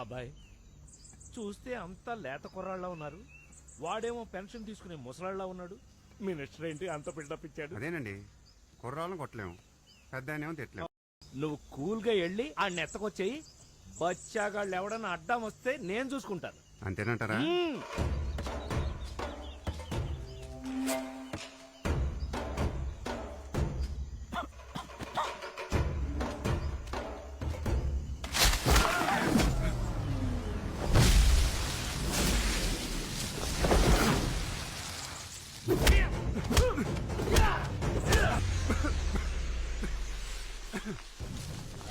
అబ్బాయి చూస్తే అంతా లేత కుర్రాళ్ళ ఉన్నారు, వాడేమో పెన్షన్ తీసుకునే ముసలాళ్ళ ఉన్నాడు. మినిస్టర్ ఏంటి అంత బిల్డప్ ఇచ్చాడు? అదేనండి, కుర్రాళ్ళని కొట్టలేము, పెద్ద ఆయనేమో తిట్టలేము. నువ్వు కూల్గా వెళ్ళి ఆ నెత్తకొచ్చేయి. బచ్చాగాళ్ళు ఎవడన్నా అడ్డం వస్తే నేను చూసుకుంటాను. అంతేనంటారా?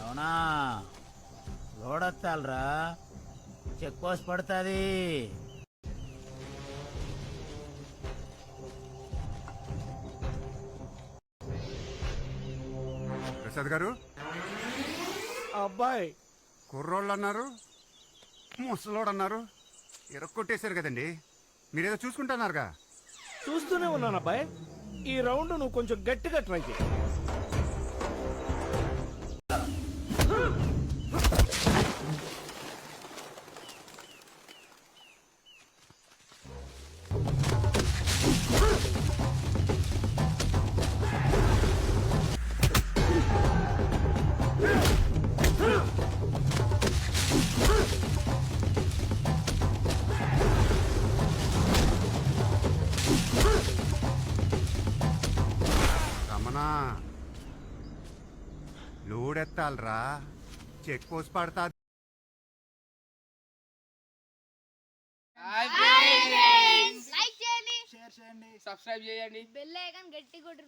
అవునా, రోడెత్తాలరా, చెక్ పోస్ట్ పడుతుంది. ప్రసాద్ గారు, అబ్బాయి కుర్రోళ్ళు అన్నారు, ముసలోడు అన్నారు, ఇరక్కొట్టేశారు కదండి. మీరేదో చూసుకుంటున్నారుగా. చూస్తూనే ఉన్నాను అబ్బాయి. ఈ రౌండ్ నువ్వు కొంచెం గట్టిగా ట్రై చేయి. రమణా, లోడెత్తాలరా, చెక్ పోస్ట్ పడతా. లైక్ చేయండి, సబ్స్క్రైబ్ చేయండి, బెల్ ఐకాన్ గట్టి కొట్టు.